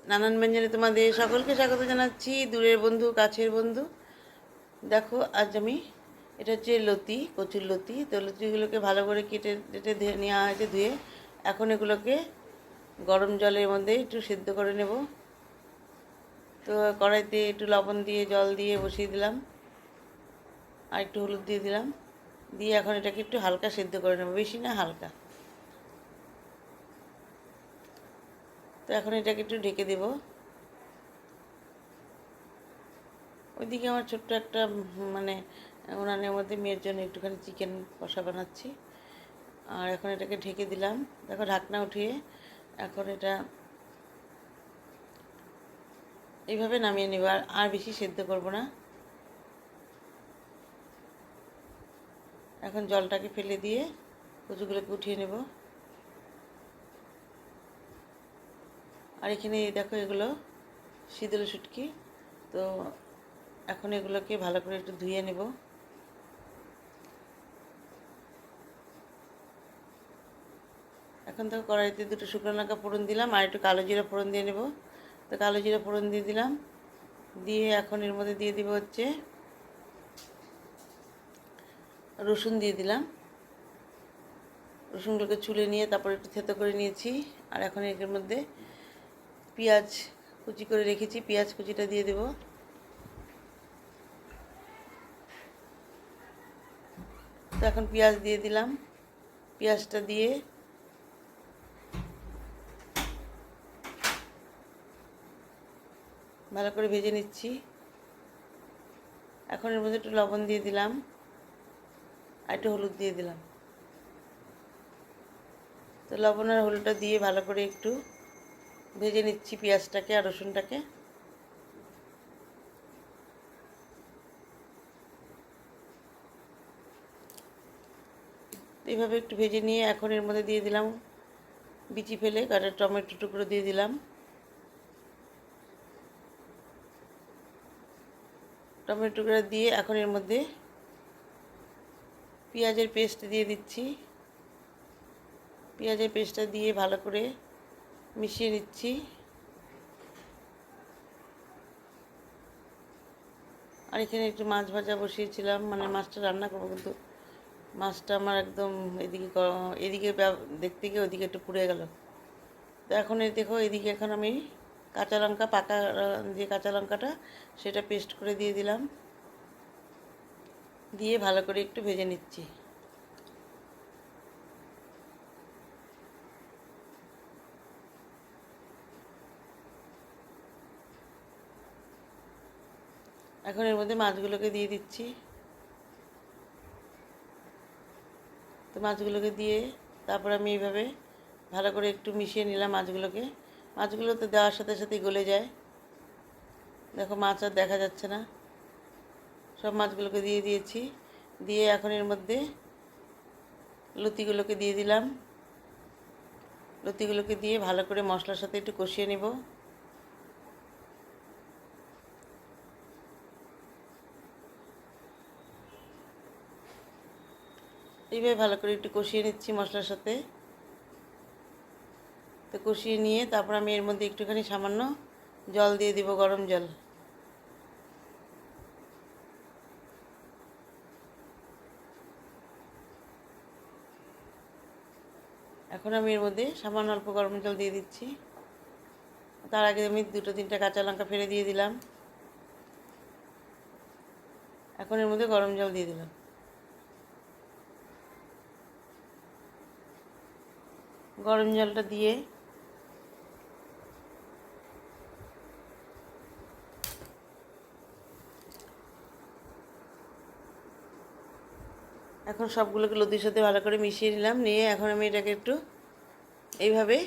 নানান ব্যঞ্জনে তোমাদের সকলকে স্বাগত জানাচ্ছি, দূরের বন্ধু কাছের বন্ধু। দেখো আজ আমি, এটা হচ্ছে লতি, কচুর লতি। তো লতিগুলোকে ভালো করে কেটে কেটে নেওয়া হয়েছে, ধুয়ে। এখন এগুলোকে গরম জলের মধ্যে একটু সিদ্ধ করে নেব। তো কড়াইতে একটু লবণ দিয়ে জল দিয়ে বসিয়ে দিলাম, আর একটু হলুদ দিয়ে দিলাম, দিয়ে এখন এটাকে একটু হালকা সিদ্ধ করে নেব, বেশি না হালকা। তো এখন এটাকে একটু ঢেকে দেবো। ওইদিকে আমার ছোট্ট একটা মানে উনানের মধ্যে মেয়ের জন্য একটুখানি চিকেন কষা বানাচ্ছি। আর এখন এটাকে ঢেকে দিলাম, দেখো ঢাকনা উঠিয়ে এখন এটা এইভাবে নামিয়ে নেব, আর বেশি সেদ্ধ করব না। এখন জলটাকে ফেলে দিয়ে কচুগুলোকে উঠিয়ে নেব। আর এখানে দেখো এগুলো শীতল শুটকি। তো এখন এগুলোকে ভালো করে একটু ধুয়ে নেব। এখন তো কড়াইতে দুটো শুকনো লঙ্কা ফোড়ন দিলাম, আর একটু কালো জিরা ফোড়ন দিয়ে নেব। তো কালো জিরা ফোড়ন দিয়ে দিলাম, দিয়ে এখন এর মধ্যে দিয়ে দিব হচ্ছে রসুন দিয়ে দিলাম। রসুনগুলোকে ছুলে নিয়ে তারপর একটু থেতো করে নিয়েছি। আর এখন এর মধ্যে পেঁয়াজ কুচি করে রেখেছি, পেঁয়াজ কুচিটা দিয়ে দেব। তো এখন পেঁয়াজ দিয়ে দিলাম, পেঁয়াজটা দিয়ে ভালো করে ভেজে নিচ্ছি। এখন এর মধ্যে একটু লবণ দিয়ে দিলাম, আর একটু হলুদ দিয়ে দিলাম। তো লবণ আর হলুদটা দিয়ে ভালো করে একটু ভেজে নিচ্ছি পেঁয়াজটাকে আর রসুনটাকে। এইভাবে একটু ভেজে নিয়ে এখন এর মধ্যে দিয়ে দিলাম বিচি ফেলে কাটা টমেটো টুকরো দিয়ে দিলাম। টমেটো টুকরো দিয়ে এখন এর মধ্যে পেঁয়াজের পেস্ট দিয়ে দিচ্ছি। পেঁয়াজের পেস্টটা দিয়ে ভালো করে মিশিয়ে নিচ্ছি। আর এখানে একটু মাছ ভাজা বসিয়েছিলাম, মানে মাছটা রান্না করবো, কিন্তু মাছটা আমার একদম এদিকে দেখতে গিয়ে ওইদিকে একটু পুড়ে গেল। তো এখন এই দেখো এদিকে এখন আমি কাঁচা লঙ্কা, পাকা যে কাঁচা লঙ্কাটা সেটা পেস্ট করে দিয়ে দিলাম, দিয়ে ভালো করে একটু ভেজে নিচ্ছি। এখন এর মধ্যে মাছগুলোকে দিয়ে দিচ্ছি। তো মাছগুলোকে দিয়ে তারপর আমি এইভাবে ভালো করে একটু মিশিয়ে নিলাম মাছগুলোকে। মাছগুলো তো দেওয়ার সাথে সাথেই গলে যায়, দেখো মাছ আর দেখা যাচ্ছে না। সব মাছগুলোকে দিয়ে দিয়েছি, দিয়ে এখন এর মধ্যে লতিগুলোকে দিয়ে দিলাম। লতিগুলোকে দিয়ে ভালো করে মশলার সাথে একটু কষিয়ে নেব। এইভাবে ভালো করে একটু কষিয়ে নিচ্ছি মশলার সাথে। তো কষিয়ে নিয়ে তারপর আমি এর মধ্যে একটুখানি সামান্য জল দিয়ে দিব, গরম জল। এখন আমি এর মধ্যে সামান্য অল্প গরম জল দিয়ে দিচ্ছি। তার আগে আমি দুটো তিনটা কাঁচা লঙ্কা ফেলে দিয়ে দিলাম। এখন এর মধ্যে গরম জল দিয়ে দিলাম। গরম জলটা দিয়ে এখন সবগুলোকে লতির সাথে ভালো করে মিশিয়ে নিলাম, নিয়ে এখন আমি এটাকে একটু এইভাবে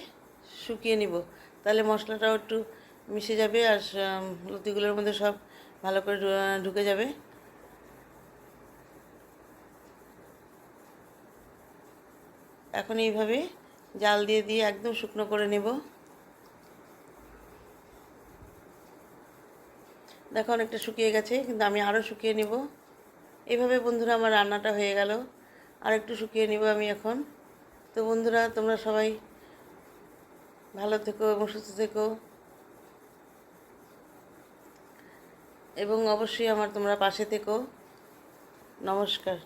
শুকিয়ে নিব। তাহলে মশলাটাও একটু মিশে যাবে, আর লতিগুলোর মধ্যে সব ভালো করে ঢুকে যাবে। এখন এইভাবে জাল দিয়ে দিয়ে একদম শুকনো করে নেব। দেখো অনেকটা শুকিয়ে গেছে, কিন্তু আমি আরও শুকিয়ে নেব। এভাবে বন্ধুরা আমার রান্নাটা হয়ে গেল, আর একটু শুকিয়ে নেব আমি এখন। তো বন্ধুরা তোমরা সবাই ভালো থেকো এবং সুস্থ থেকো। এবং অবশ্যই আমার তোমরা পাশে থেকো। নমস্কার।